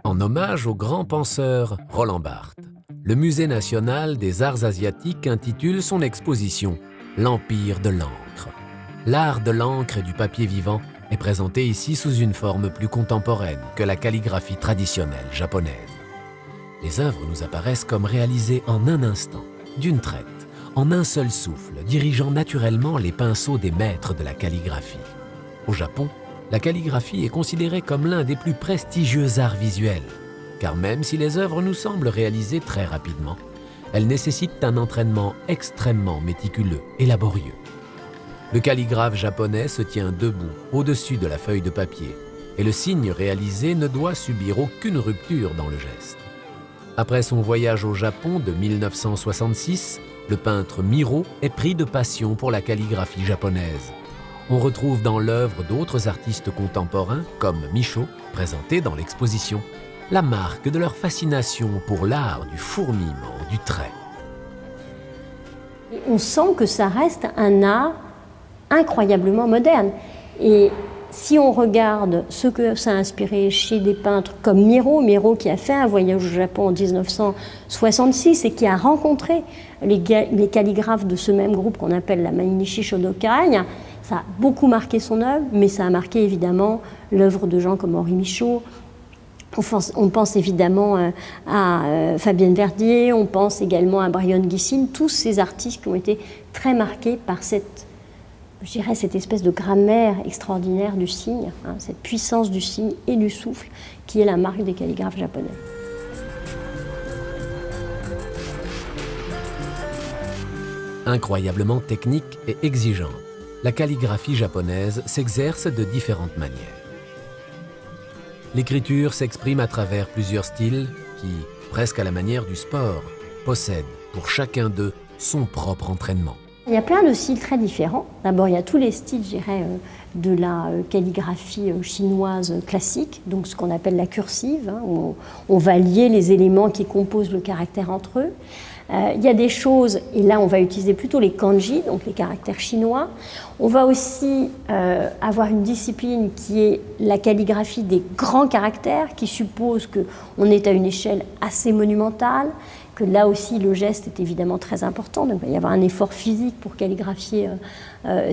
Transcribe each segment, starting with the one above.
En hommage au grand penseur Roland Barthes, le Musée national des arts asiatiques intitule son exposition « L'Empire de l'encre ». L'art de l'encre et du papier vivant est présenté ici sous une forme plus contemporaine que la calligraphie traditionnelle japonaise. Les œuvres nous apparaissent comme réalisées en un instant, d'une traite, en un seul souffle, dirigeant naturellement les pinceaux des maîtres de la calligraphie. Au Japon, la calligraphie est considérée comme l'un des plus prestigieux arts visuels, car même si les œuvres nous semblent réalisées très rapidement, elles nécessitent un entraînement extrêmement méticuleux et laborieux. Le calligraphe japonais se tient debout au-dessus de la feuille de papier, et le signe réalisé ne doit subir aucune rupture dans le geste. Après son voyage au Japon de 1966, le peintre Miro est pris de passion pour la calligraphie japonaise. On retrouve dans l'œuvre d'autres artistes contemporains, comme Michaud, présentés dans l'exposition, la marque de leur fascination pour l'art du fourmillement du trait. On sent que ça reste un art incroyablement moderne. Et si on regarde ce que ça a inspiré chez des peintres comme Miro qui a fait un voyage au Japon en 1966 et qui a rencontré les calligraphes de ce même groupe qu'on appelle la Mainichi Shodokai, ça a beaucoup marqué son œuvre, mais ça a marqué évidemment l'œuvre de gens comme Henri Michaud. On pense évidemment à Fabienne Verdier, on pense également à Brion Gysin, tous ces artistes qui ont été très marqués par cette espèce de grammaire extraordinaire du signe, cette puissance du signe et du souffle qui est la marque des calligraphes japonais. Incroyablement technique et exigeante, la calligraphie japonaise s'exerce de différentes manières. L'écriture s'exprime à travers plusieurs styles qui, presque à la manière du sport, possèdent pour chacun d'eux son propre entraînement. Il y a plein de styles très différents. D'abord, il y a tous les styles, je dirais, de la calligraphie chinoise classique, donc ce qu'on appelle la cursive, où on va lier les éléments qui composent le caractère entre eux. Il y a des choses, et là on va utiliser plutôt les kanji, donc les caractères chinois. On va aussi avoir une discipline qui est la calligraphie des grands caractères, qui suppose qu'on est à une échelle assez monumentale, que là aussi le geste est évidemment très important, donc il va y avoir un effort physique pour calligraphier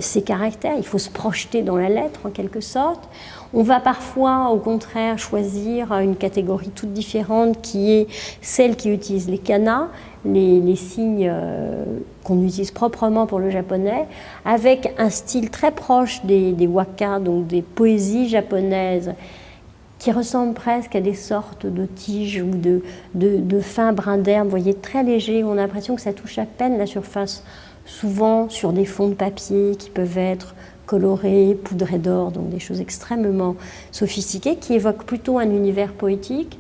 ces caractères, il faut se projeter dans la lettre en quelque sorte. On va parfois au contraire choisir une catégorie toute différente qui est celle qui utilise les kanas, les signes qu'on utilise proprement pour le japonais, avec un style très proche des waka, donc des poésies japonaises, qui ressemblent presque à des sortes de tiges ou de fins brins d'herbe, vous voyez, très légers, on a l'impression que ça touche à peine la surface, souvent sur des fonds de papier qui peuvent être colorés, poudrés d'or, donc des choses extrêmement sophistiquées, qui évoquent plutôt un univers poétique.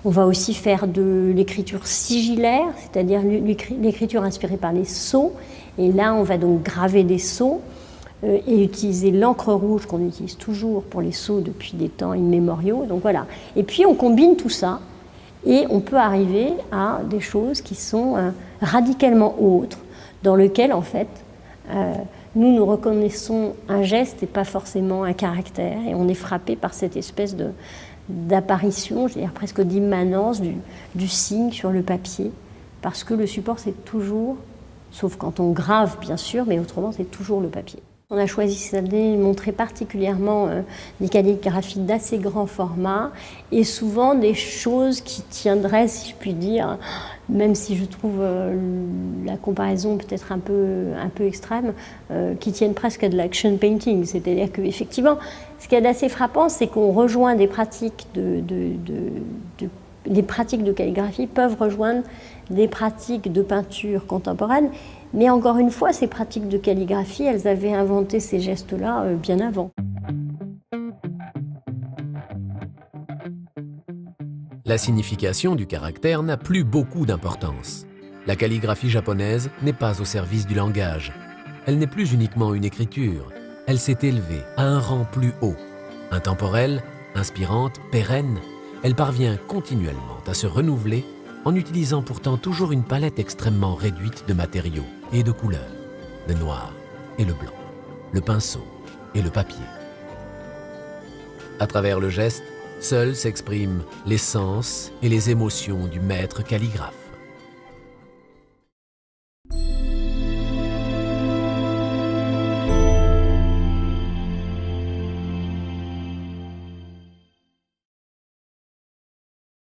On va aussi faire de l'écriture sigillaire, c'est-à-dire l'écriture inspirée par les sceaux, et là on va donc graver des sceaux, et utiliser l'encre rouge qu'on utilise toujours pour les sceaux depuis des temps immémoriaux. Donc voilà. Et puis on combine tout ça et on peut arriver à des choses qui sont radicalement autres, dans lesquelles en fait nous reconnaissons un geste et pas forcément un caractère, et on est frappé par cette espèce d'apparition, je dirais presque d'immanence du signe sur le papier, parce que le support c'est toujours, sauf quand on grave bien sûr, mais autrement c'est toujours le papier. On a choisi cette année de montrer particulièrement des calligraphies d'assez grand format et souvent des choses qui tiendraient, si je puis dire, même si je trouve la comparaison peut-être un peu extrême, qui tiennent presque à de l'action painting. C'est-à-dire qu'effectivement, ce qui est assez frappant, c'est qu'on rejoint des pratiques les pratiques de calligraphie peuvent rejoindre des pratiques de peinture contemporaine, mais encore une fois, ces pratiques de calligraphie, elles avaient inventé ces gestes-là bien avant. La signification du caractère n'a plus beaucoup d'importance. La calligraphie japonaise n'est pas au service du langage. Elle n'est plus uniquement une écriture, elle s'est élevée à un rang plus haut. Intemporelle, inspirante, pérenne, elle parvient continuellement à se renouveler en utilisant pourtant toujours une palette extrêmement réduite de matériaux et de couleurs, le noir et le blanc, le pinceau et le papier. À travers le geste, Seuls s'expriment les sens et les émotions du maître calligraphe.